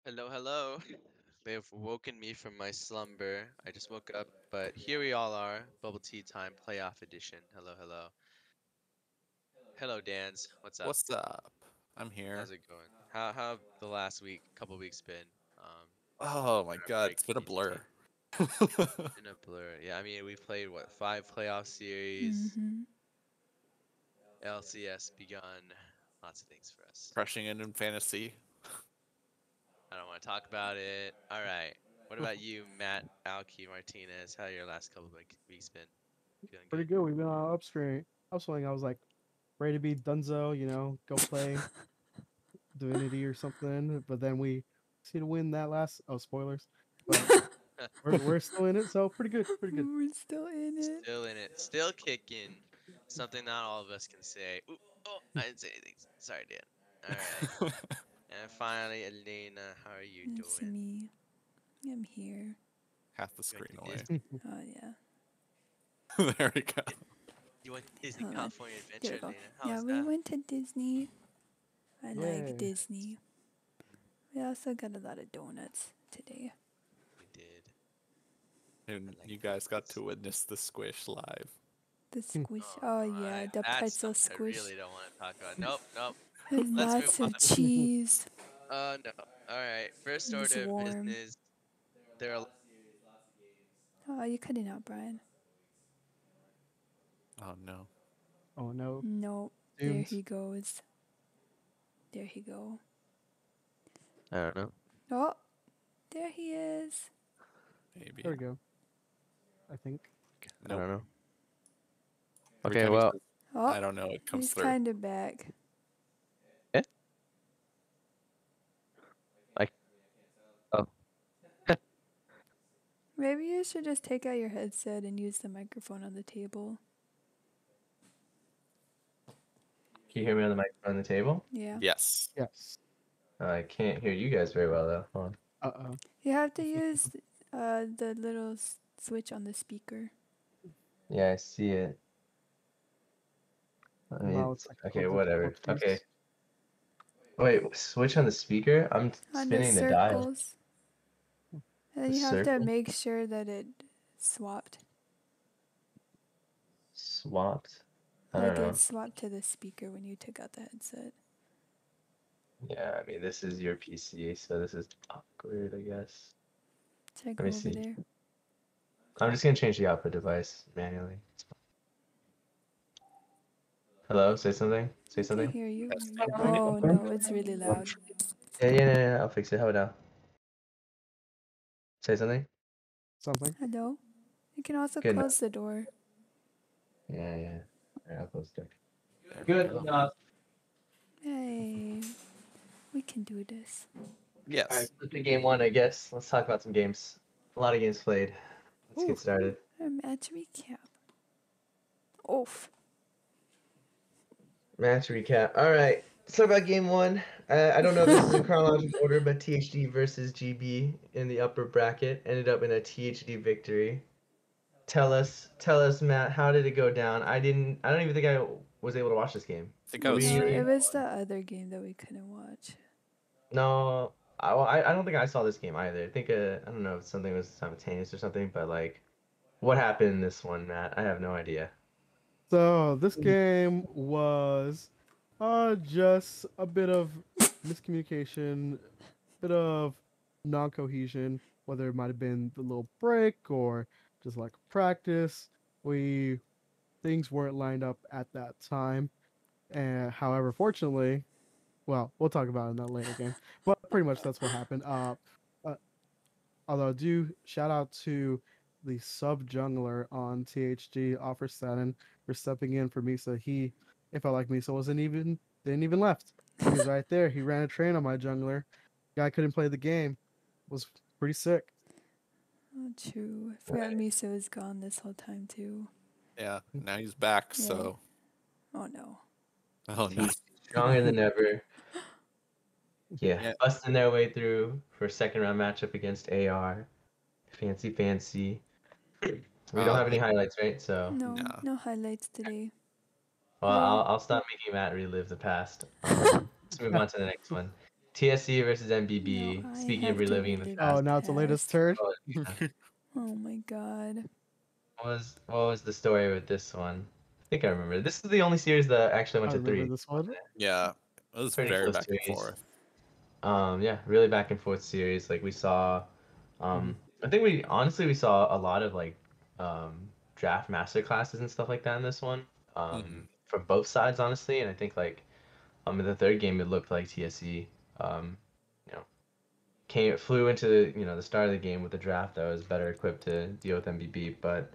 Hello, hello. They have woken me from my slumber. I just woke up, but here we all are. Bubble tea time, playoff edition. Hello, hello. Hello, Dans. What's up? What's up? I'm here. How's it going? How have the last couple weeks been? Oh my On god, break it's from been a TFT. blur. Been a blur. Yeah, I mean we played what, five playoff series. Mm-hmm. LCS begun. Lots of things for us. Crushing it in fantasy. I don't want to talk about it. All right. What about you, Matt Alki Martinez? How your last couple of weeks been? Feeling Pretty good? good. We've been on upstream. Upswing. I was like ready to be Dunzo, go play Divinity or something. But then we see to win that last. Oh, spoilers. But we're still in it, so pretty good. Pretty good. We're still in it. Still in it, still kicking. Something not all of us can say. Ooh, oh, I didn't say anything. Sorry, Dan. All right. And finally, Elena, how are you It's doing? me. I'm here. Half the You went screen to away. Disney? Oh yeah. There we go. You went to Disney Hold on. California There Adventure, we go. Elena. How Yeah, was we that? went to Disney. I like Yay. Disney. We also got a lot of donuts today. We did. And I like you guys got donuts. to witness the squish live. The squish. Oh yeah, the That's pretzel something I squish. really don't want to talk about. Nope, nope. With Let's move lots on. of cheese. No. All right. First It was order of warm. business. There are Oh, you cutting out, Brian? Oh no. Oh no. Nope. There Doomed. he goes. There he go. I don't know. Oh, there he is. Maybe. There we go. I think. I Nope. don't know. Every Okay, time he well, says, Oh, I don't know, it comes he's through. kind of back. eh? Like, oh, Maybe you should just take out your headset and use the microphone on the table. Can you hear me on the microphone on the table? Yeah. Yes. Yes. I can't hear you guys very well though. Hold on. Uh-oh. You have to use the little switch on the speaker. Yeah, I see it. I mean, Wow, it's like okay, puzzle whatever. Tetris. Okay. Wait, switch on the speaker? I'm On the spinning the dial. circles. And The you have to circle? make sure that it swapped. Swapped? I Like don't know. it swapped to the speaker when you took out the headset. Yeah, I mean, this is your PC, so this is awkward, I guess. Check Let me over see. there. I'm just gonna change the output device manually. Hello, say something? Say I can something? hear you. Testing. Oh no, it's really loud. Yeah, I'll fix it. How about now? Say something? Something. Hello? You can also Good enough. close the door. Yeah. Alright, I'll close the door. Good enough. Hey, we can do this. Yes. Alright, let's do game one, I guess. Let's talk about some games. A lot of games played. Let's Ooh. get started. A match recap. Oof. Match recap. Alright, let's talk about game one. I don't know if this is in chronological order, but THD versus GB in the upper bracket ended up in a THD victory. Tell us, Matt, how did it go down? I don't even think I was able to watch this game. I think I was No, streaming. it was the other game that we couldn't watch. No, I don't think I saw this game either. I think I don't know if something was simultaneous or something, but like, what happened in this one, Matt? I have no idea. So this game was just a bit of miscommunication, bit of non-cohesion, whether it might have been the little break or just like practice. We things weren't lined up at that time. And however, fortunately, well, we'll talk about it in that later game. But pretty much that's what happened. Uh although I do shout out to the sub jungler on THG Offer Saturn for stepping in for Misa. It felt like Misa didn't even left. He was right there. He ran a train on my jungler. Guy couldn't play the game. Was pretty sick. Oh, true. I forgot Miso was gone this whole time too. Yeah. Now he's back, Yeah. so. Oh no. Oh no. Stronger than ever. Yeah, Yeah. busting their way through for a second round matchup against AR. Fancy. We don't have any highlights, right? So, No, No. no highlights today. well, Oh. I'll stop making Matt relive the past. Let's move on to the next one. TSC versus MBB. No, I Speaking have of to reliving the relive Oh, past, now it's the latest turd. oh, yeah. Oh my god. What was the story with this one? I think I remember. This is the only series that actually went I to remember 3. this one. Yeah, it was Pretty very close back and series. forth. Yeah, really back and forth series. Like we saw, I think we saw a lot of like draft master classes and stuff like that in this one. From both sides, honestly, and I think like in the third game it looked like TSC you know flew into the start of the game with the draft that was better equipped to deal with MBB. But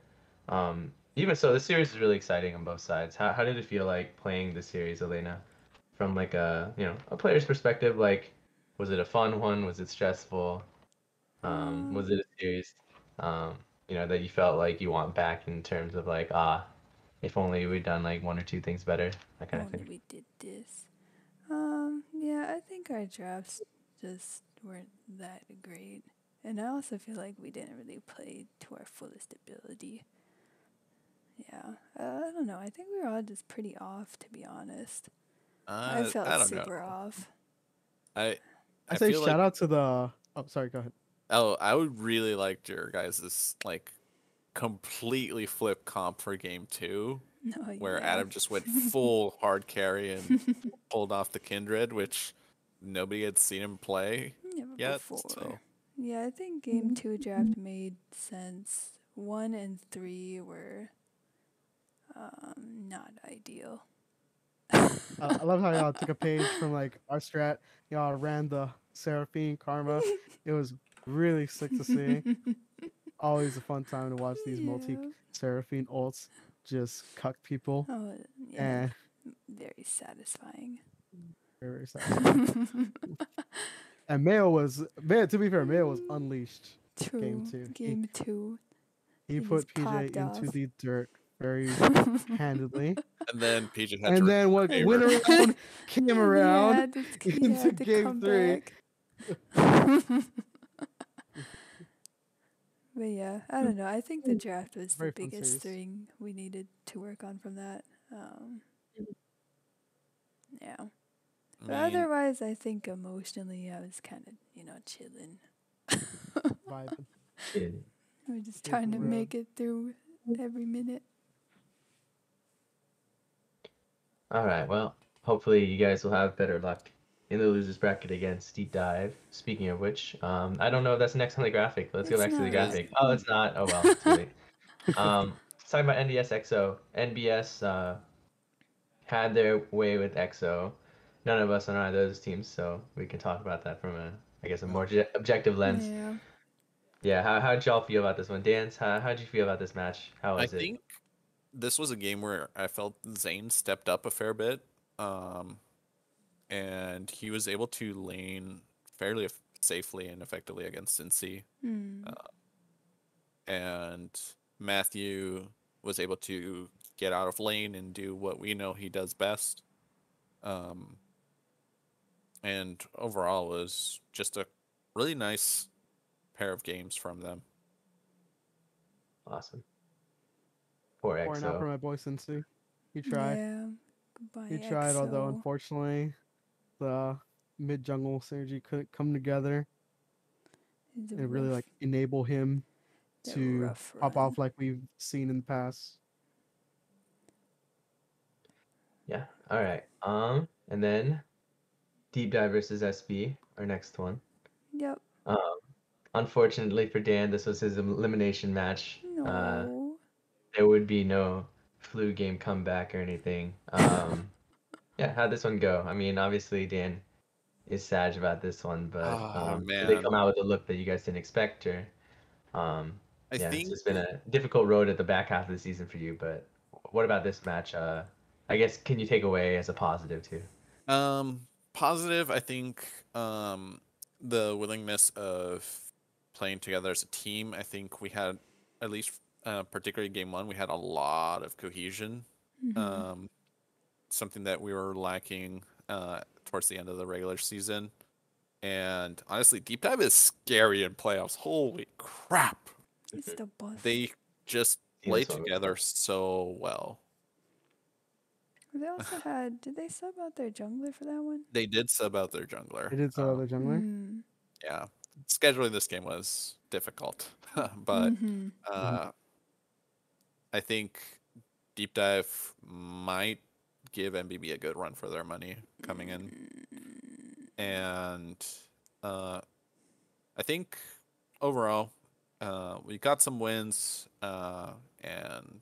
even so, this series is really exciting on both sides. How did it feel like playing the series, Elena, from like a player's perspective? Like, was it a fun one? Was it stressful? Was it a series that you felt like you want back in terms of like if only we'd done like one or two things better, that kind of Only thing. we did this. Yeah, I think our drafts just weren't that great. And I also feel like we didn't really play to our fullest ability. Yeah, I don't know. I think we were all just pretty off, to be honest. I felt I don't super know. off. I say feel shout like out to the. Oh, sorry. Go ahead. I would really like your guys' like completely flip comp for game 2, No, where yeah. Adam just went full hard carry and pulled off the Kindred, which nobody had seen him play Never yet. before. So Yeah, I think game 2 draft made sense. 1 and 3 were not ideal. I love how y'all took a page from like our strat. Y'all ran the Seraphine Karma. It was really sick to see. Always a fun time to watch these multi Yeah. Seraphine ults just cuck people. Oh, yeah. And Very satisfying. very sad. And to be fair, Mayo was unleashed. True. Game 2. Game 2. He He put just PJ popped into off. the dirt very handedly. and then PJ had to And then what favor. went around came around He into had to game come 3. back. But yeah, I don't know. I think the draft was Very the fun biggest series. thing we needed to work on from that. Yeah. But I mean, otherwise, I think emotionally, I was kind of, chilling. Vibing. We're just Yeah, trying for to real. make it through every minute. All right, well, hopefully you guys will have better luck in the losers bracket against Deep Dive. Speaking of which, I don't know if that's next on the graphic. Let's go It's back to the not. graphic. Oh, it's not. Oh well, too late. Let's talk about NBS EXO. NBS had their way with EXO. None of us on either of those teams, so we can talk about that from a more objective lens. Yeah. Yeah, how did y'all feel about this one? Dance, how'd you feel about this match? How I was it? think this was a game where I felt Zane stepped up a fair bit, and he was able to lane fairly safely and effectively against Cincy. And Matthew was able to get out of lane and do what we know he does best. And overall was just a really nice pair of games from them. Awesome. Poor Pouring out for EXO. my boy Cincy. He tried. Yeah. Goodbye, He tried, although EXO. unfortunately the mid jungle synergy couldn't come together It's a and really rough- like enable him a to rough pop run. off like we've seen in the past. Yeah. All right. And then Deep Dive versus SB, our next one. Yep. Unfortunately for Dan, this was his elimination match. No. There would be no flu game comeback or anything. Yeah, how'd this one go? I mean, obviously Dan is sad about this one, but did they man. come out with a look that you guys didn't expect, or I yeah, it's think just been a difficult road at the back half of the season for you. But what about this match? I guess can you take away as a positive too? positive, I think the willingness of playing together as a team. I think we had, at least particularly game 1, we had a lot of cohesion. Something that we were lacking towards the end of the regular season. And honestly, Deep Dive is scary in playoffs. Holy crap. It's the boss. They just Seen play this one together before. so well. They also had. Did they sub out their jungler for that one? They did sub out their jungler. It is the jungler. Mm. Yeah, scheduling this game was difficult, but Mm-hmm. I think Deep Dive might give MBB a good run for their money coming in, and I think overall we got some wins, and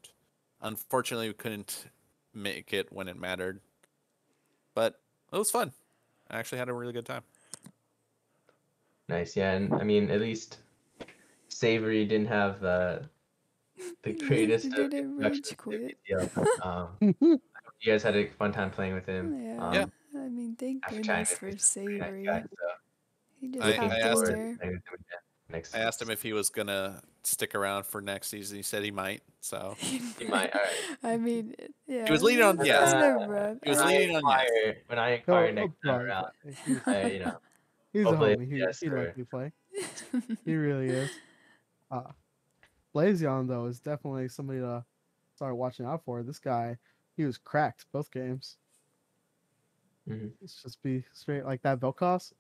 unfortunately we couldn't make it when it mattered, but it was fun. I actually had a really good time. Nice, yeah, and I mean, at least Savory didn't have the greatest He of did a introductions rage to quit. PTL. You guys had a fun time playing with him. Yeah. Yeah. I mean, thank After chatting goodness with him, for he's a pretty nice Savory. guy, so He just I hopped in asked forward him- there. to playing with him again next. I asked him if he was gonna stick around for next season. He said he might. So He might. All right. I mean, yeah. He was leaning on it's yes. kinda rough. He was When I leaning on yes. When I He'll inquire next time probably around, play. he's He's a hopefully homie. yes He for- likely play. He really is. Blazion though is definitely somebody to start watching out for. This guy, he was cracked both games. Mhm. Let's just be straight like that. Vel'Koz.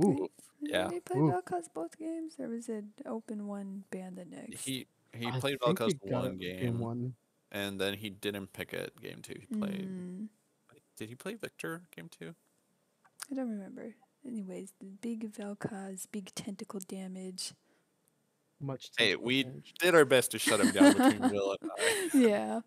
Ooh, Yeah. Did he play Ooh. Vel'Koz both games, or was it open one, ban the next? He I played think Vel'Koz he got one it game, one. and then he didn't pick it game 2. He played. Mm, Did he play Victor game 2? I don't remember. Anyways, the big Vel'Koz, big tentacle damage. Much. Hey, technical we damage. did our best to shut him down between Will and I. Yeah.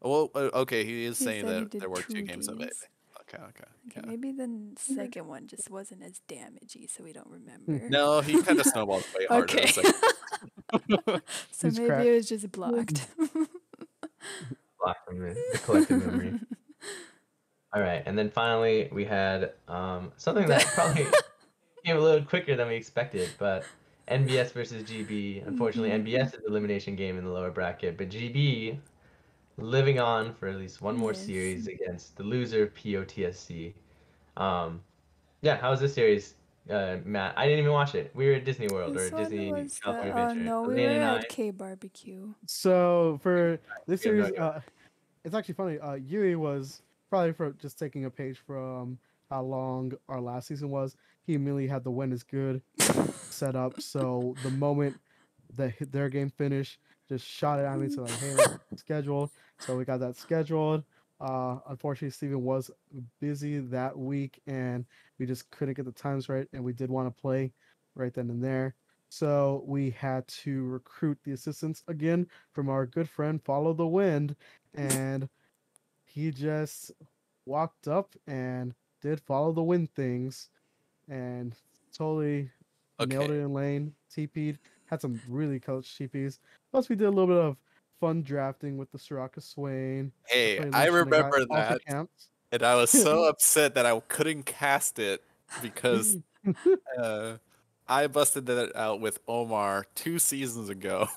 Well, okay, he is He saying said he that did there were 2 2 games of it. games. Okay. Okay, Yeah. maybe the second one just wasn't as damagey, so we don't remember. No, he kind of snowballed way harder. Okay. It's like, So He's maybe cracked. it was just blocked. block from the collective memory. All right, and then finally we had something that probably came a little quicker than we expected, but NBS versus GB. Unfortunately, NBS is the elimination game in the lower bracket, but GB living on for at least one more Yes. series against the loser of POTSC. Yeah, how was this series, Matt? I didn't even watch it. We were at Disney World This or one Disney was California oh Adventure. no, we Elaine were and I, at K Barbecue. So for this We have no series, idea. it's actually funny. Yui was probably for just taking a page from how long our last season was. He immediately had the when is good set up. So the moment that their game finished, just shot it at me to like, hey, let's schedule. So we got that scheduled. Unfortunately, Steven was busy that week, and we just couldn't get the times right. And we did want to play right then and there. So we had to recruit the assistants again from our good friend Follow the Wind, and he just walked up and did Follow the Wind things, and totally nailed it okay. in lane. TP'd, had some really close TPs. Plus, we did a little bit of fun drafting with the Soraka Swain. Hey, played I Lucian, the guy remember also that, camped. and I was so upset that I couldn't cast it because I busted that out with Omar 2 seasons ago,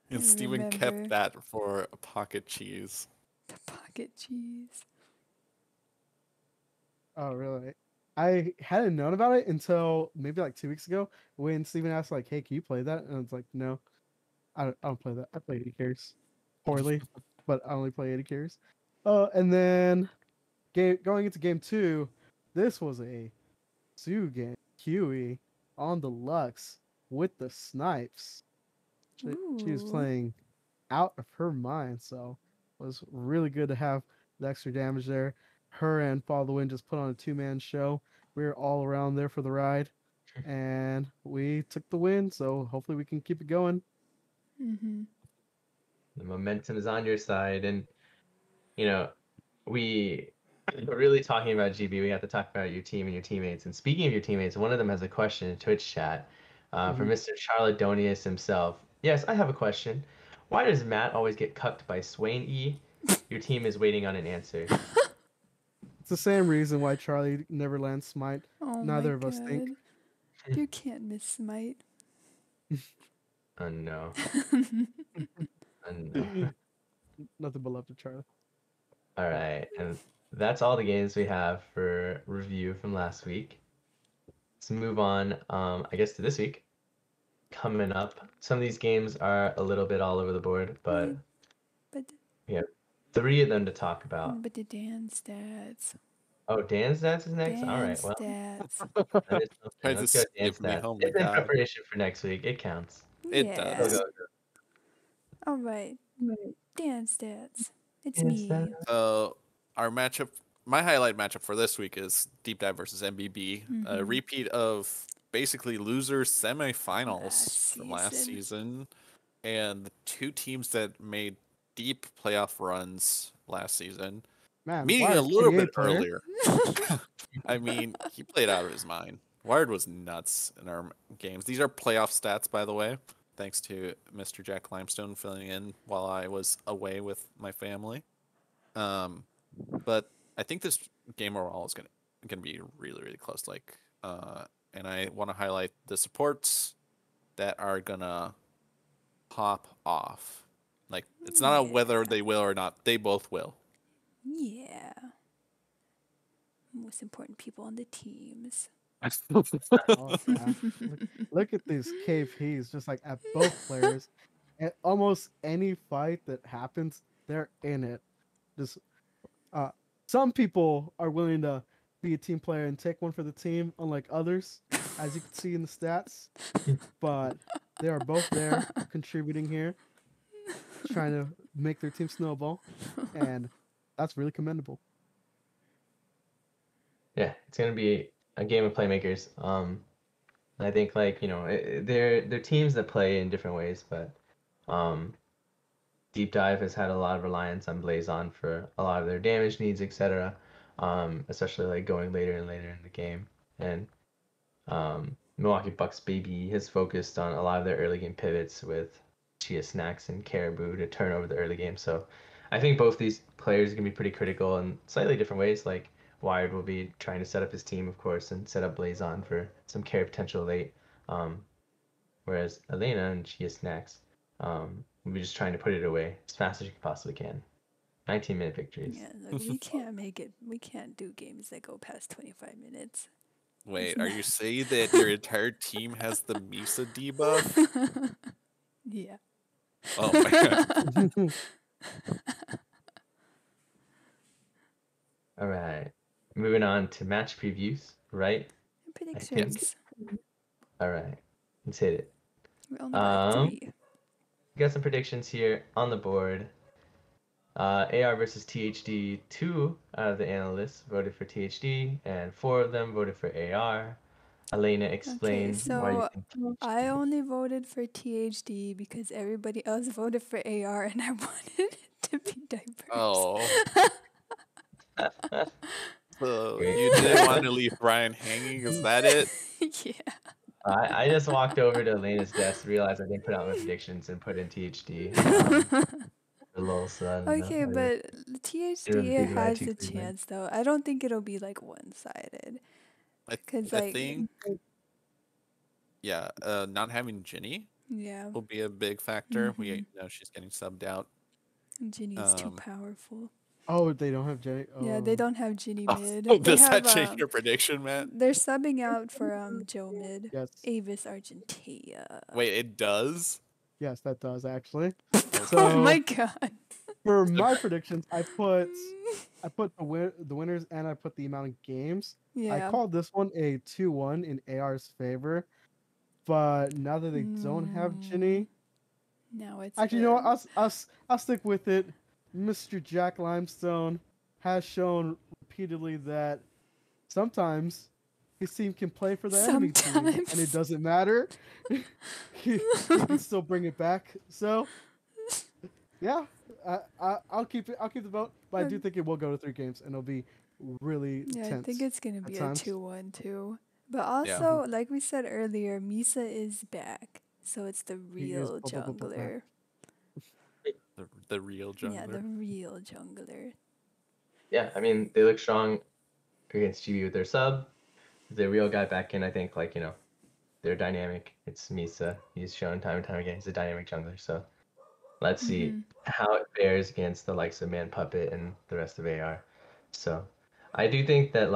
and I Steven remember. kept that for a pocket cheese. The pocket cheese. Oh, really? I hadn't known about it until maybe like 2 weeks ago when Steven asked, like, hey, can you play that? And I was like, no, I don't play that. I play 80 carries poorly, but I only play 80 carries. And then going into game 2, this was a Sue game. QE on the Lux with the snipes. She was Ooh. playing out of her mind, so it was really good to have the extra damage there. Her and Follow the Wind just put on a 2-man show. We were all around there for the ride, and we took the win. So hopefully we can keep it going. Mm-hmm. the momentum is on your side, and you know, we're really talking about GB. We have to talk about your team and your teammates. And speaking of your teammates, one of them has a question in Twitch chat from Mr. Charladonius himself. Yes, I have a question. Why does Matt always get cucked by Swain E? Your team is waiting on an answer. It's the same reason why Charlie never lands smite. Oh Neither my of us think. God. You can't miss Smite. Oh no. Oh, no. Nothing but love to Charlie. All right, and that's all the games we have for review from last week. Let's move on, I guess, to this week. Coming up, some of these games are a little bit all over the board, but But 3 of them to talk about. But the dance stats. Oh, Dan's stats is next? All right, Dance well, stats. that is something. Tried to Let's go Dan's skip me. stats. Oh my It's in god. preparation for next week. It counts. It Yeah. Go, does. go, go. All right. Dance stats. It's Dance me. stats. So our matchup, my highlight matchup for this week is Deep Dive versus MBB. A Mhm. repeat of basically losers semifinals Last from last season. season, and the two teams that made deep playoff runs last season, Man, meeting a Wired little 28 bit player. earlier. I mean, he played out of his mind. Wired was nuts in our games. These are playoff stats, by the way. Thanks to Mr. Jack Limestone filling in while I was away with my family. But I think this game overall is gonna be really really close. And I want to highlight the supports that are gonna pop off. Like it's not a whether they will or not. They both will. Yeah. Most important people on the teams. Oh, yeah. Look at these KPs, just like at both players. At almost any fight that happens, they're in it. Just some people are willing to be a team player and take one for the team, unlike others, as you can see in the stats. But they are both there contributing here, trying to make their team snowball, and that's really commendable. Yeah, it's gonna be a game of playmakers. I think like they're teams that play in different ways, but um, Deep Dive has had a lot of reliance on Blazon for a lot of their damage needs, etc. Especially like going later and later in the game, and Milwaukee Bucks baby has focused on a lot of their early game pivots with Chia Snacks and Caribou to turn over the early game. So I think both these players are gonna be pretty critical in slightly different ways. Like Wired will be trying to set up his team, of course, and set up Blazon for some carry potential late. Whereas Elena and Chia Snacks will be just trying to put it away as fast as you possibly can. 19-minute victories. Yeah, look, we can't make it. We can't do games that go past 25 minutes. Wait, are you saying that your entire team has the Misa debuff? Yeah. Oh my god. All right. Moving on to match previews, right? Predictions. All right. Let's hit it. We only got 3. We got some predictions here on the board. AR versus THD, 2 out of the analysts voted for THD, and 4 of them voted for AR. Elena explained why you so think I only voted for THD because everybody else voted for AR, and I wanted it to be diverse. Oh. So Great. you didn't want to leave Brian hanging? Is that it? Yeah. I just walked over to Elena's desk, realized I didn't put out my predictions, and put in THD. The little son. Okay, but It'll THD be right has to a Cleveland. chance, though. I don't think it'll be like one-sided. I 'Cause, I like- think, yeah, not having Ginny Yeah, will be a big factor. We Mhm. know she's getting subbed out. Ginny's too Um, powerful. Oh, they don't have Jay. Yeah, they don't have Ginny Oh, mid. They does that have, change your prediction, Matt? They're subbing out for Joe mid. Yes, Avis Argentea. Wait, it does? yes, that does actually. Oh So my god. for my predictions, I put the winners and I put the amount of games. Yeah. I called this one a 2-1 in AR's favor, but now that they don't have Ginny, Now it's actually, you know what? I'll stick with it. Mr. Jack Limestone has shown repeatedly that sometimes his team can play for the enemy team, and it Sometimes. doesn't matter. he can still bring it back. So, yeah, I'll keep it. I'll keep the vote, but I do think it will go to 3 games, and it'll be really Yeah, I tense. think it's gonna be a times. 2-1 too. But also, like we said earlier, Misa is back, so it's the He is real back. jungler. The real jungler. Yeah, the real jungler. Yeah, I mean, they look strong against GB with their sub. The real guy back in, I think, they're dynamic. It's Misa. He's shown time and time again he's a dynamic jungler. So let's see how it fares against the likes of Man Puppet and the rest of AR. So I do think that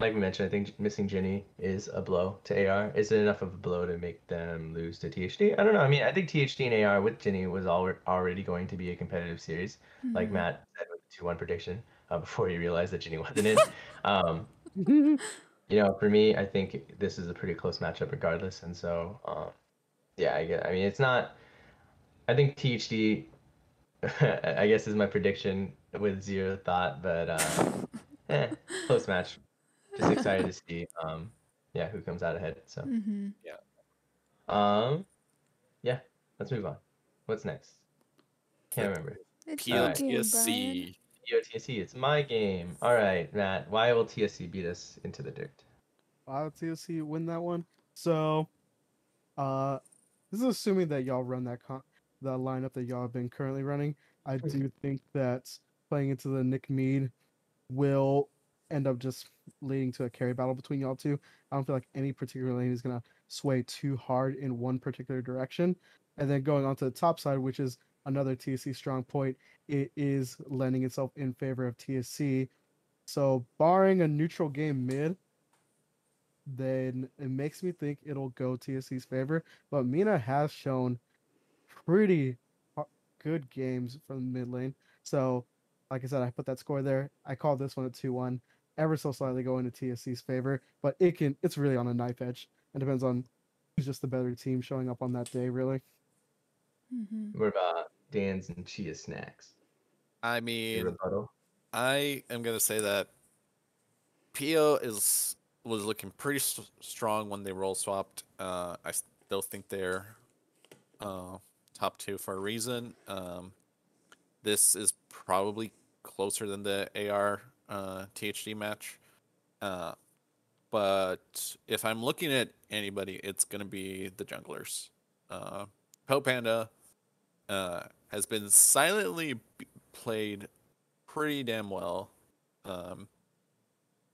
like we mentioned, I think missing Ginny is a blow to AR. Is it enough of a blow to make them lose to THD? I don't know. I mean, I think THD and AR with Ginny was already going to be a competitive series, like Mhm. Matt said with the 2-1 prediction, before he realized that Ginny wasn't in. Um, for me, I think this is a pretty close matchup regardless, and so yeah, I mean, it's not. I think THD, I guess, is my prediction with zero thought, but close match. Just excited to see, yeah, who comes out ahead. So, Mhm. um, yeah, let's move on. What's next? Can't remember. It's All your right. game, Brian. POTSC. TSC, it's my game. All right, Matt. Why will TSC beat us into the dirt? I'll TFC win that one. So, uh, this is assuming that y'all run the lineup that y'all have been currently running. I do think that playing into the Nick Mead will end up just leading to a carry battle between y'all two. I don't feel like any particular lane is gonna sway too hard in one particular direction. And then going on to the top side, which is another TSC strong point, it is lending itself in favor of TSC. So barring a neutral game mid, then it makes me think it'll go TSC's favor. But Mina has shown pretty good games from the mid lane. So, like I said, I put that score there. I called this one at 2-1, ever so slightly going to TSC's favor, but it's really on a knife edge. It depends on who's just the better team showing up on that day, really. Mhm. What about Dan's and Chia snacks? I Your mean, rebuttal? I am gonna say that PO was looking pretty strong when they role swapped. I still think they're top two for a reason. This is probably closer than the AR THD match. Uh, but if I'm looking at anybody, it's gonna be the junglers. Poe Panda has been silently played pretty damn well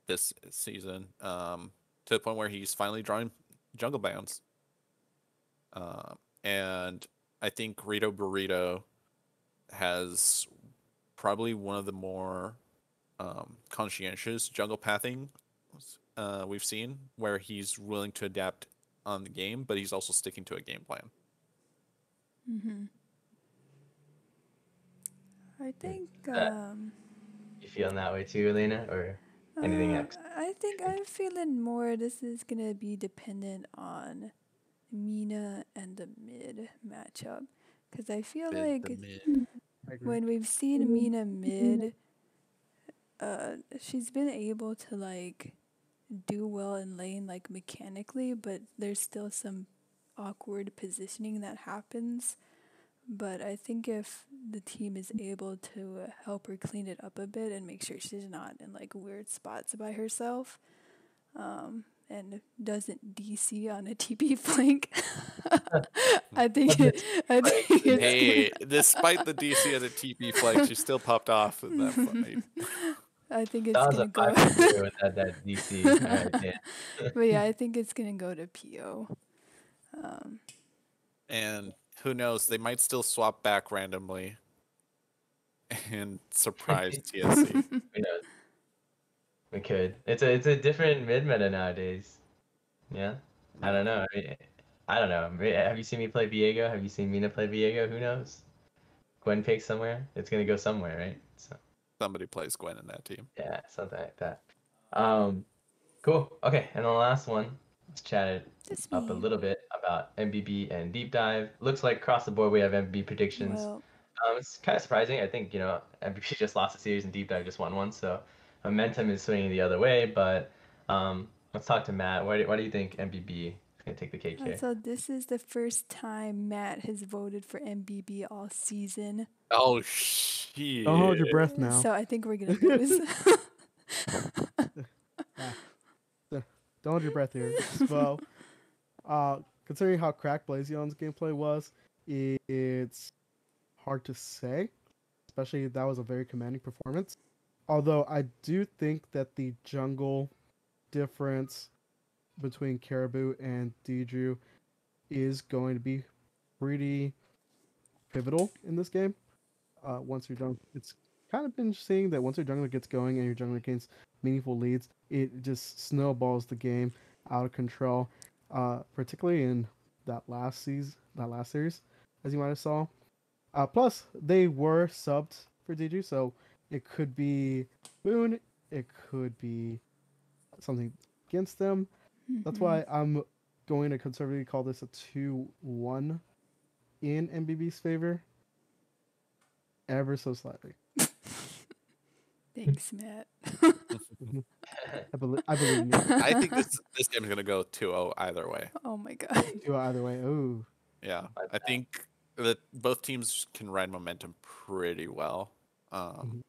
this season, to the point where he's finally drawing jungle bans. And I think Rito Burrito has probably one of the more conscientious jungle pathing we've seen, where he's willing to adapt on the game, but he's also sticking to a game plan. Mhm. I think You feeling that way too, Elena, or anything else? I think I'm feeling more this is gonna be dependent on Mina and the mid matchup. Cause I feel Mid the like mid. I agree. when we've seen Mina mid, she's been able to like do well in lane like mechanically, but there's still some awkward positioning that happens. But I think if the team is able to help her clean it up a bit and make sure she's not in like weird spots by herself, and doesn't DC on a TP flank, I think I think it's Hey, despite the DC and the TP flank, she still popped off in that fight. I think That it's was a gonna go. 5-0 with that DC. All right, Dan. But yeah, I think it's gonna go to PO. And who knows, they might still swap back randomly and surprise TSC. Who knows? We could. It's a different mid meta nowadays. Yeah. I don't know. I don't know. Have you seen me play Viego? Have you seen Mina play Viego? Who knows? Gwen picks somewhere. It's gonna go somewhere, right? So Somebody plays Gwen in that team. yeah, something like that. Cool. Okay, and the last one. Let's chat it Just up a me. little bit about MBB and deep dive. Looks like across the board we have MBB predictions. Well, It's kind of surprising. I think MBB just lost a series and deep dive just won one, so momentum is swinging the other way. But let's talk to Matt. Why do you think MBB is gonna take the cake here? so this is the first time Matt has voted for MBB all season. Oh shit! Don't hold your breath now. So I think we're gonna lose. Don't hold your breath here. Well, considering how cracked Blazion's gameplay was, it's hard to say. Especially that was a very commanding performance. Although I do think that the jungle difference between Caribou and Deidre is going to be pretty pivotal in this game. Once your jungler, it's kind of been seeing that once your jungler gets going and your jungler gains meaningful leads, it just snowballs the game out of control. Particularly in that last series, as you might have saw. Plus, they were subbed for DG, so it could be Boone, it could be something against them. That's why I'm going to conservatively call this a 2-1 in MBB's favor, ever so slightly. Thanks, Matt. I believe in you. I think this game is gonna go 2-0 either way. Oh my god. Do either way. Ooh. Yeah, I think that both teams can ride momentum pretty well, and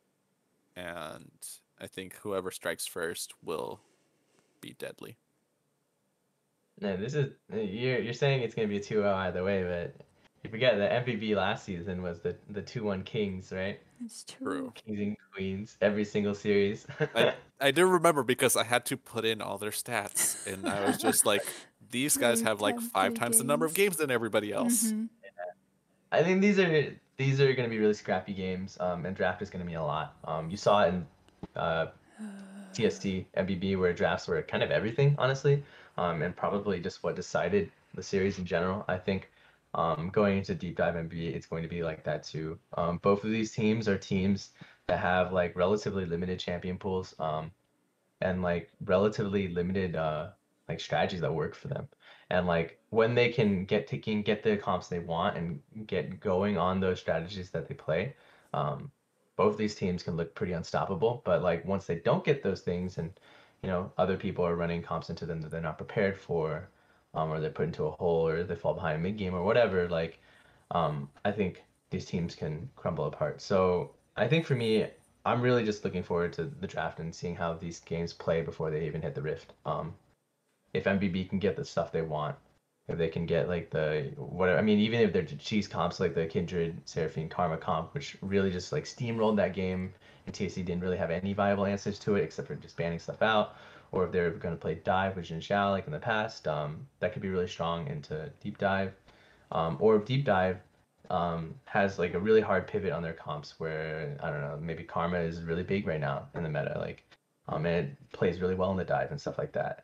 I think whoever strikes first will be deadly. No, this is you're saying it's gonna be a 2-0 either way, but you forget that MVP last season was the 2-1 Kings, right? It's true. Kings and Queens every single series. I do remember because I had to put in all their stats, and I was just like, these guys Really have like tough 5 times the number of games than everybody else. Mhm. I think these are going to be really scrappy games, and draft is going to mean a lot. You saw it in TST MBB where drafts were kind of everything, honestly, and probably just what decided the series in general. I think going into Deep Dive MBB, it's going to be like that too. Both of these teams are teams that have like relatively limited champion pools, and like relatively limited like strategies that work for them. And like when they can get the comps they want and get going on those strategies that they play, both these teams can look pretty unstoppable. But like once they don't get those things, and other people are running comps into them that they're not prepared for, or they're put into a hole, or they fall behind mid game or whatever, like I think these teams can crumble apart. So I think for me, I'm really just looking forward to the draft and seeing how these games play before they even hit the Rift. If MBB can get the stuff they want, if they can get like the whatever, I mean, even if they're cheese comps like the Kindred, Seraphine, Karma comp, which really just like steamrolled that game, and TSC didn't really have any viable answers to it except for just banning stuff out, or if they're going to play Dive with Jin Xiao like in the past, that could be really strong into Deep Dive, or if Deep Dive has like a really hard pivot on their comps where I don't know, maybe Karma is really big right now in the meta, like, and it plays really well in the dive and stuff like that.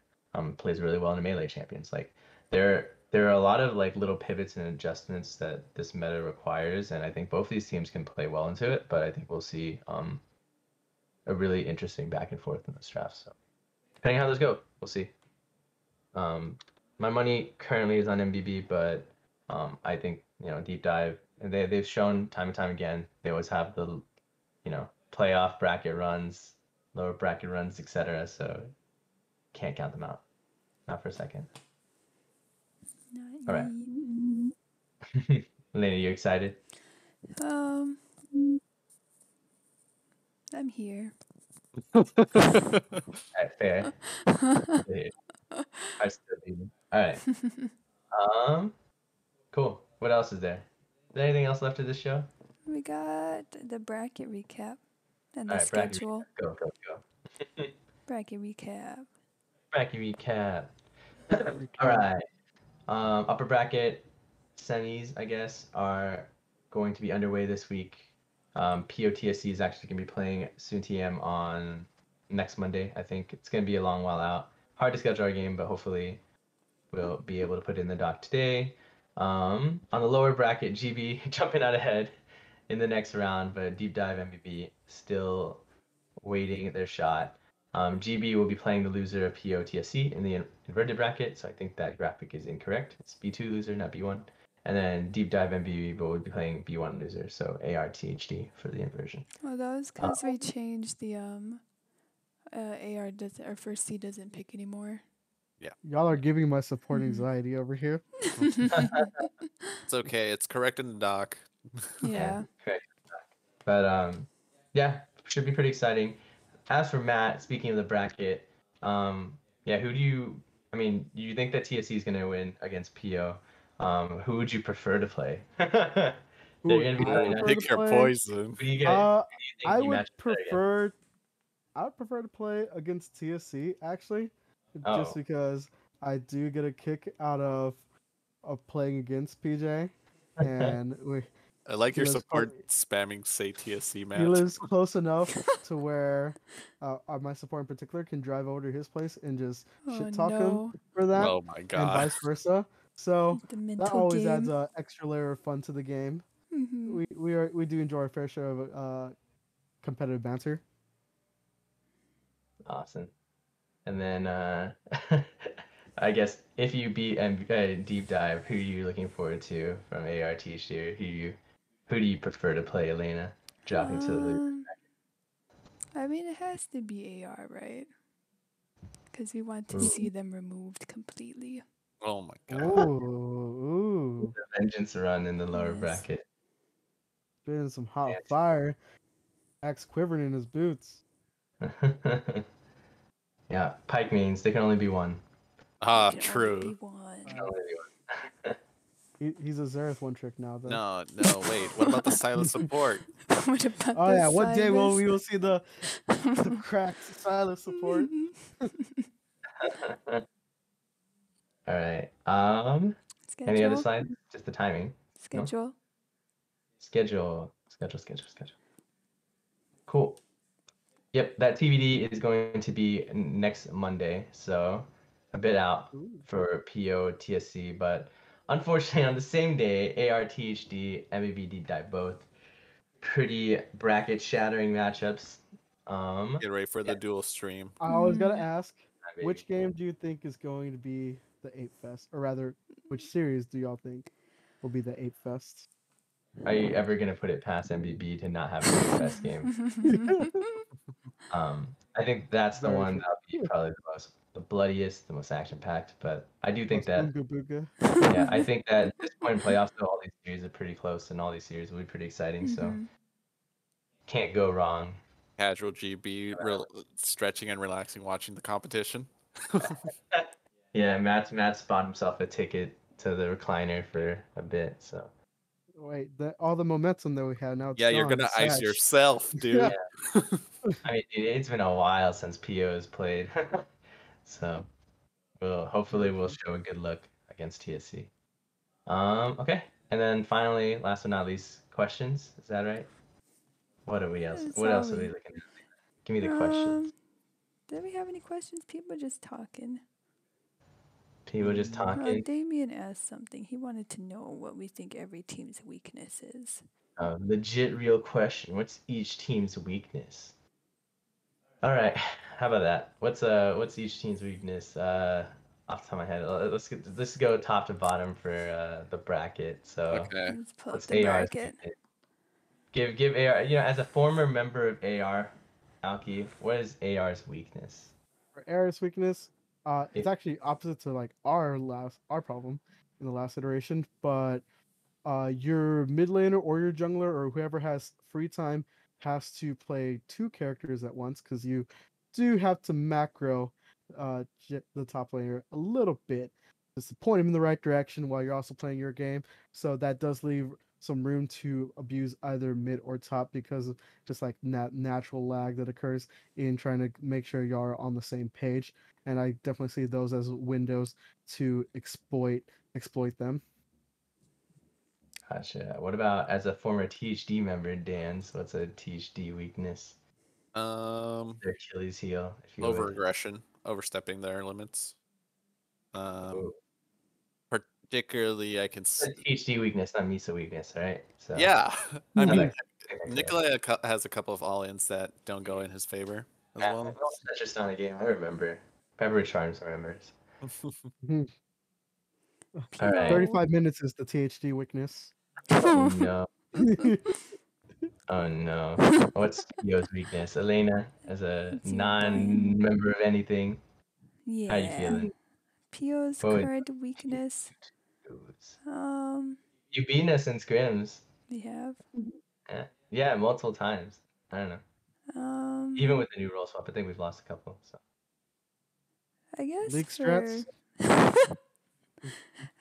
Plays really well in the melee champions. Like there are a lot of like little pivots and adjustments that this meta requires, and I think both these teams can play well into it. But I think we'll see a really interesting back and forth in this draft. So depending on how those go, we'll see. My money currently is on MBB, but I think Deep Dive, and they've shown time and time again they always have the playoff bracket runs, lower bracket runs, etc. So can't count them out, not for a second. All right. Lena, you excited? I'm here. All right, fair. I still do. All right. Cool. What else is there? Is there anything else left of this show? We got the bracket recap and the All right, bracket schedule. recap. Go. Bracket recap. Bracket recap. All right. Upper bracket semis, I guess, are going to be underway this week. POTSC is actually going to be playing Soon TM on next Monday. I think it's going to be a long while out. Hard to schedule our game, but hopefully we'll be able to put it in the dock today. On the lower bracket, GB jumping out ahead in the next round, but Deep Dive MBB still waiting their shot. GB will be playing the loser of POTSC in the inverted bracket, so I think that graphic is incorrect. It's B2 loser, not B1. And then Deep Dive MBB will be playing B1 loser, so ARTHD for the inversion. Well, that was because we changed the AR doesn't, or first C doesn't pick anymore. Y'all are giving my support anxiety over here. It's okay. It's correct in the doc. Yeah. Correct. But yeah, should be pretty exciting. As for Matt, speaking of the bracket, yeah, who do you? I mean, you think that TSC is going to win against PO? Who would you prefer to play? They're going to be I really prefer nice. Pick to your play- poison. Who do you get? I would prefer. I would prefer to play against TSC actually, just Oh. because I do get a kick out of playing against PJ, and I like He your lives support spamming say TSC He match. lives close enough to where my support in particular can drive over to his place and just Oh shit talk no. him for that, Oh my and god. vice versa. So The that mental always adds game. a extra layer of fun to the game. Hmm. We do enjoy our fair share of competitive banter. Awesome. And then I guess if you beat Deep Dive, who are you looking forward to from ARTHD? Or who do you prefer to play, Elena? Dropping to the loop. I mean, it has to be AR, right? Because we want to Ooh. see them removed completely. Oh my god. Ooh, The Vengeance run in the lower Yes. bracket. been some hot Yeah. fire. Axe quivering in his boots. Yeah, Pike means there can only be one. Ah, Can only be true. one. There can only be one. He's a Xerath one trick now, though. No, wait. What about the silent support? What about Oh the yeah, what day will Silas? we will see the cracked silent support? All right. Schedule. Any other slides? Just the timing. Schedule. Schedule. Cool. Yep, that TBD is going to be next Monday, so a bit out Ooh. for PO TSC, but unfortunately on the same day, ARTHD, MAB Deep Dive both pretty bracket shattering matchups. Get ready for the dual stream. I always gotta Mm. ask, Hi, which baby. game do you think is going to be the Ape Fest, or rather, which series do y'all think will be the Ape Fest? Are you ever gonna put it past MBB to not have a best game? I think that's the Very one true. that'll be probably the bloodiest, the most action packed. But I do think Plus that Oonga yeah, I think that at this point in playoffs, though, all these series are pretty close, and all these series will be pretty exciting. So Mhm. can't go wrong. Casual GB, stretching and relaxing, watching the competition. Yeah, Matt's bought himself a ticket to the recliner for a bit. So Wait, all the momentum that we had now it's Yeah, you're gone. gonna It's ice sad. yourself, dude. Yeah. I mean, it's been a while since PO has played. So hopefully we'll show a good look against TSC. Okay, and then finally, last but not least, questions. Is that right? What are we else? That's What all else are we we- looking at? Give me the questions. Do we have any questions? People just talking. People just Well, talking. Damien asked something. He wanted to know what we think every team's weakness is. Legit, real question. What's each team's weakness? All right, how about that? What's each team's weakness? Off the top of my head, let's go top to bottom for the bracket. So Okay. Let's pull up what's the AR's bracket. weakness? Give AR. As a former member of AR, Alki, what is AR's weakness? For Aerith's weakness, it's If- actually opposite to like our problem in the last iteration, but your mid laner or your jungler or whoever has free time has to play two characters at once because you do have to macro the top laner a little bit just to point him in the right direction while you're also playing your game. So that does leave some room to abuse either mid or top because of just like natural lag that occurs in trying to make sure y'all are on the same page. And I definitely see those as windows to exploit them. Gotcha. What about as a former THD member, Dan? So what's a THD weakness? Their Achilles heel, if you Over would. aggression, overstepping their limits. Ooh. Particularly, I can. It's a THD weakness, not Misa weakness, right? So Yeah, I Okay. mean, Okay. Nikolai has a couple of all-ins that don't go in his favor as Yeah, well. that's just not a game. I remember. Pepper Charms remembers. All right. 35 minutes is the THD weakness. Oh no. Oh no. What's Yo's weakness? Elena, as a Let's see, Brian. non-member of anything, Yeah. how you feeling? Pio's What would- current weakness. You've beaten us in scrims. We have. Yeah, multiple times. I don't know. Even with the new role swap, I think we've lost a couple. So I guess League for strats?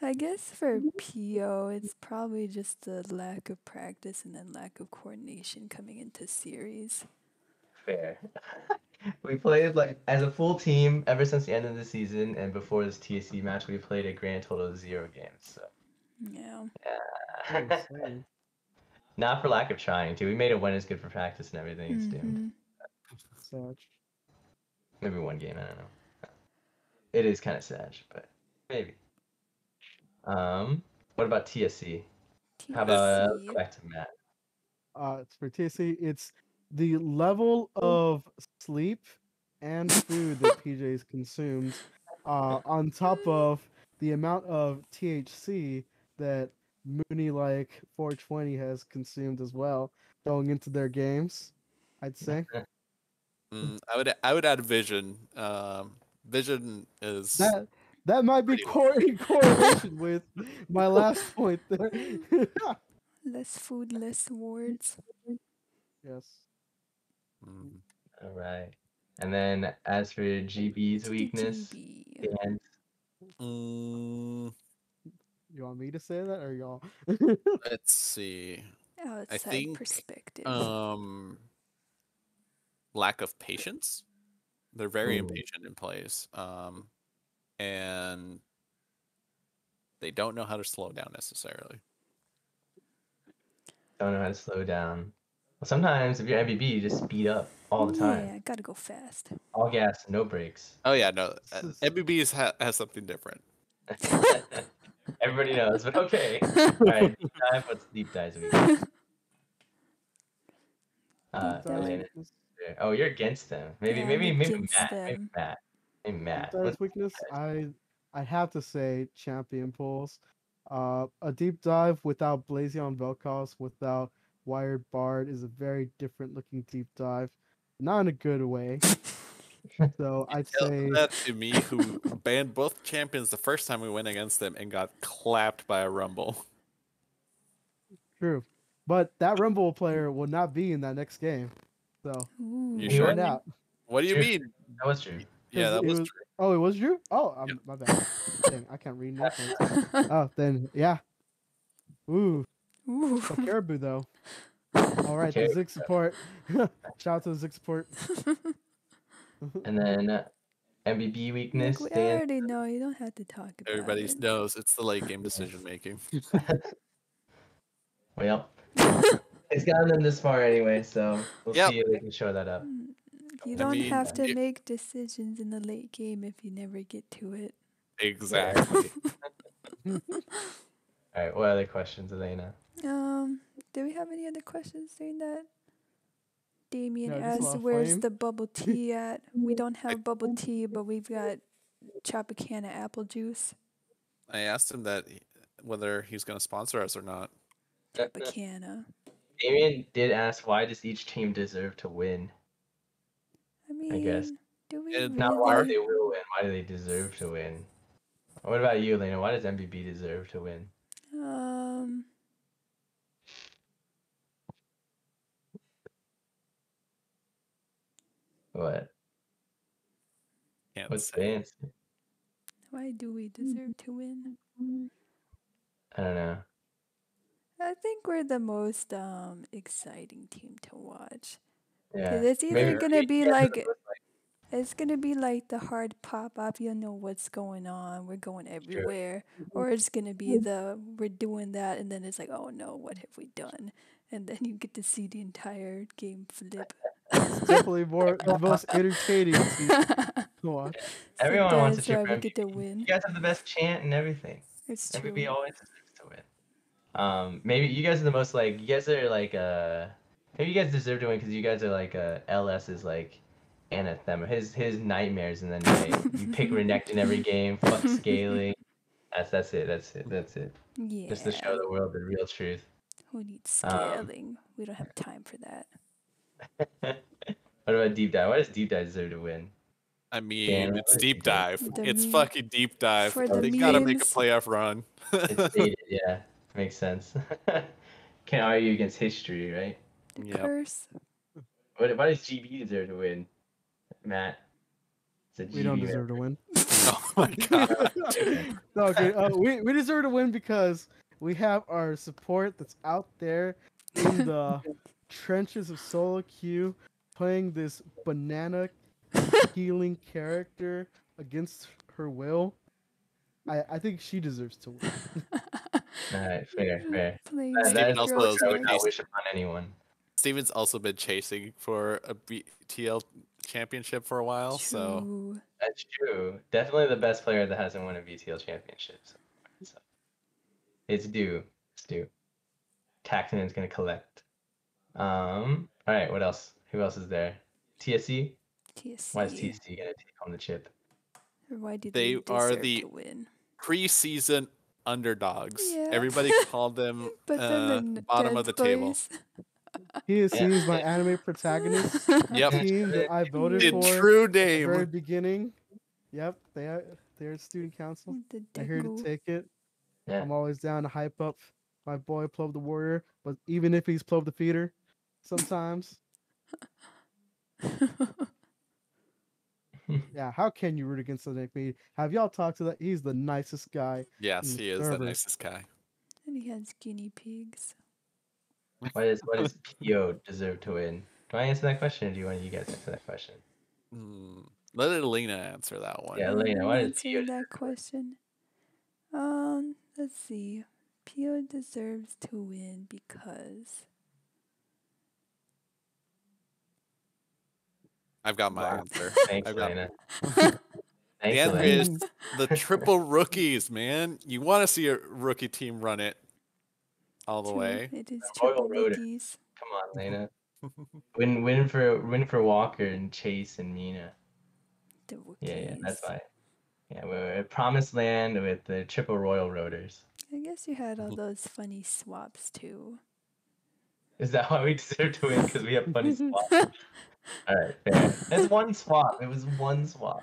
I guess for PO, it's probably just the lack of practice and then lack of coordination coming into series. fair. We played like as a full team ever since the end of the season, and before this TSC match, we played a grand total of 0 games. So Yeah. yeah. Insane. Not for lack of trying, too. We made it when it's good for practice and everything. It's doomed. Such. Maybe one game, I don't know. It is kind of sad, but maybe. What about TSC? How about let's go TSC. back to Matt? It's for TSC. It's the level of sleep and food that PJ's consumes, on top of the amount of THC that Mooney like 420 has consumed as well, going into their games. I'd say I would add Vision. Vision is that might be in correlation with my last point there. Less food, less words. Yes. Mm, All right. And then as for GB's weakness, GB. and mm, You want me to say that or y'all? let's see. Outside think, perspective. Lack of patience. They're very Ooh. impatient in plays. And they don't know how to slow down necessarily. don't know how to slow down. Well, sometimes if you're MBB, you just speed up all the time. Yeah, gotta go fast. All gas, no brakes. Oh yeah, no. MBB has something different. Everybody knows, but okay. All right, deep dive. What's deep dive's weakness? Elena. Oh, you're against them. Maybe Yeah, I'm maybe against Matt. Maybe them. Matt. Maybe Matt. Dive's What's weakness, I have to say champion pulls. A deep dive without Blazion Vel'Koz, without Wired Bard is a very different looking deep dive. Not in a good way. So I'd Tell say that to me, who banned both champions the first time we went against them and got clapped by a Rumble. true. But that Rumble player will not be in that next game. So Ooh. You He sure? went out. What do you True. mean? That was true. Yeah, that it was was- true. Oh, it was Drew? Oh, Yep. my bad. Dang, I can't read notes. Oh, then yeah. Ooh, Ooh. so Caribou though. All right, the Okay. Zig support. Shout out to the Zig support. And then MBB weakness. Look, we Dan. already know. You don't have to talk about Everybody it. knows it's the late game decision making. Well, it's gotten them this far anyway, so we'll Yep. see if they can show that up. You I don't mean, have to it- make decisions in the late game if you never get to it. Exactly. All right. What other questions, Elena? Do we have any other questions saying that? Damien No, just a lot asked, of "Where's flame." the bubble tea at?" We don't have bubble tea, but we've got Tropicana apple juice. I asked him that whether he's going to sponsor us or not. Tropicana. Damien did ask, why does each team deserve to win? I mean, guess. do we It's Not why really? they will win, why do they deserve to win? What about you, Elena? Why does MBB deserve to win? What? Can't What's say. the answer? Why do we deserve to win? I don't know. I think we're the most exciting team to watch. Yeah. 'Cause it's either Maybe- gonna be yeah, like it's gonna be like the hard pop up. You know what's going on. We're going everywhere, or it's gonna be the we're doing that, and then it's like, oh no, what have we done? And then you get to see the entire game flip. Definitely the most entertaining team to watch. Everyone wants to That's cheer why for we get to MVP. win. You guys have the best chant and everything. It's MVB true. always deserves to win. Maybe you guys are the most like you guys are like maybe you guys deserve to win because you guys are like LS's like anathema, his nightmares in the night. You pick Renekton every game, fuck scaling. That's it. Yeah. Just to show the world the real truth. Who needs scaling? We don't have time for that. What about Deep Dive? Why does Deep Dive deserve to win? I mean, Damn, it's what deep is it? dive. The It's meme- fucking deep dive. for the They gotta make a memes. playoff run. It's dated, yeah. Makes sense. Can't argue against history, right? The Yep. curse. Why does GB deserve to win? Matt. It's a We don't GB deserve to win. Oh my god. No, okay. We deserve to win because we have our support that's out there in the trenches of solo queue playing this banana healing character against her will. I think she deserves to win. Alright, fair. Playing That Steven is also a has I been would not wish upon anyone. Steven's also been chasing for a BTL championship for a while, so True. That's true. Definitely the best player that hasn't won a VTL championship. So it's due. It's due. Taxman's gonna collect. Alright, what else? Who else is there? TSC? Why is TSC. TSC gonna take home the chip? Or why do They they are deserve the to win? preseason underdogs. Yeah. Everybody called them Put them in bottom dead of the table. place. TSC is my anime protagonist Yep. team that I voted In for true at the very name. beginning. Yep, they're student council. The They're here to Deku. take it. Yeah. I'm always down to hype up my boy Plove the Warrior, but even if he's Plove the Feeder, sometimes. Yeah, how can you root against the Nick Mead? Have y'all talked to that? He's the nicest guy. Yes, Mm, he is the server. nicest guy. And he has guinea pigs. Why does PO deserve to win? Do I answer that question, or do you want you guys to answer that question? Let Alina answer that one. Yeah, Elena, why does Answering PO that question. Let's see. Pio deserves to win because I've got my Wow. answer. Thanks, I've got- Elena. The Thanks, answer Elena. is the triple rookies, man. You want to see a rookie team run it all the true, way. it is Royal triple Road. rookies. Come on, Elena. Win for Walker and Chase and Mina. The rookies. Yeah, that's fine. Yeah, we're at Promised Land with the triple Royal Roaders. I guess you had all those funny swaps too. Is that why we deserve to win? Because we have funny swaps. All right, fair. It's one swap. It was one swap.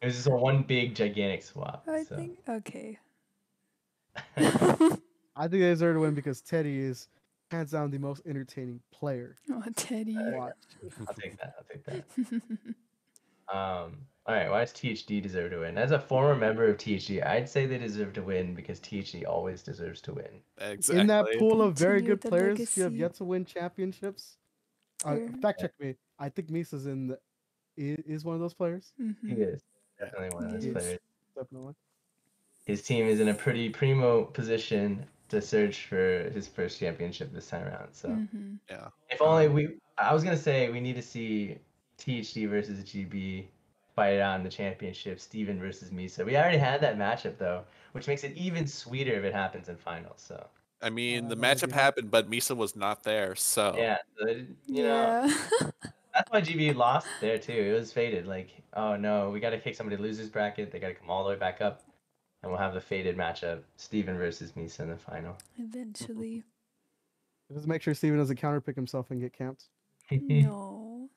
It was just a one big gigantic swap. I so. think okay. I think they deserve to win because Teddy is hands down the most entertaining player. Oh, Teddy. to watch. I'll take that. All right, why does THD deserve to win? As a former member of THD, I'd say they deserve to win because THD always deserves to win. Exactly. In that pool of very Continue good the players who have legacy. yet to win championships, Sure. fact check me. I think Misa's is one of those players. He Mhm. is definitely one of those Yes. players. Definitely. His team is in a pretty primo position to search for his first championship this time around. So Mhm. Yeah. if only I was gonna say we need to see THD versus GB fight it out in the championship. Steven versus Misa. We already had that matchup though, which makes it even sweeter if it happens in finals. So I mean, the that would matchup be- happened, but Misa was not there, so yeah, so you know. Yeah. That's why GB lost there too. It was fated. Like, oh no, we got to kick somebody to losers bracket. They got to come all the way back up, and we'll have the fated matchup: Steven versus Misa in the final. Eventually. Just make sure Steven doesn't counterpick himself and get camped. No.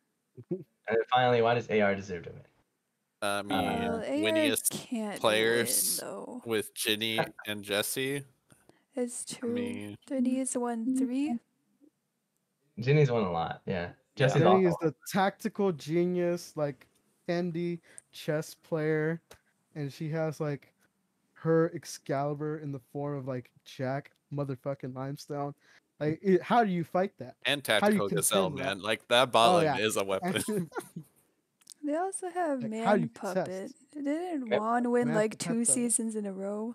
And then finally, why does AR deserve to win? I mean, Well, AR winningest can't players win though. with Ginny and Jesse. It's I true. mean, Dirty is 1-3. Ginny's won a lot. Yeah, Jesse's Jenny is also. the tactical genius, like candy chess player, and she has like her Excalibur in the form of like Jack motherfucking Limestone. Like, how do you fight that? and How do you Tactical Gazelle, contend that? man. Like, that bot lane yeah. is a weapon. They also have Like, how do Man you Puppet. contest? Didn't Yep. Juan win Man like Puppet. 2 seasons in a row?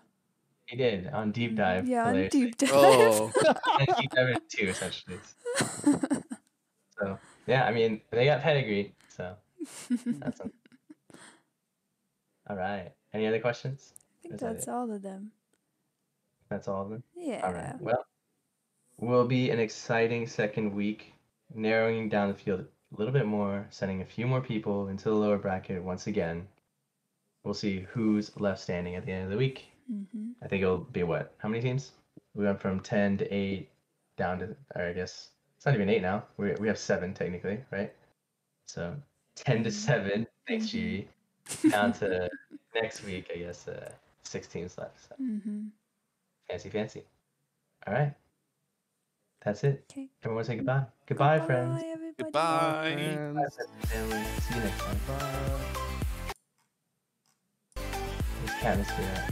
He did on deep dive. Yeah, on hilariously. Deep Dive. Oh, And deep dive it too, essentially. So yeah, I mean they got pedigree. So that's them. All right. Any other questions? I think Is that that's it? all of them. That's all of them. Yeah. All right. Well, will be an exciting second week, narrowing down the field a little bit more, sending a few more people into the lower bracket once again. We'll see who's left standing at the end of the week. Mm-hmm. I think it'll be what? How many teams? We went from 10 to 8 down to, or I guess it's not even 8 now. We have 7 technically, right? So 10 to 7. Thanks, Mhm. G. Down to next week, I guess 6 teams left. So Mm-hmm. fancy. All right. That's it. Okay. Everyone say goodbye. Goodbye, friends. everybody. goodbye. Friends. Family. See you next time. Bye. This atmosphere.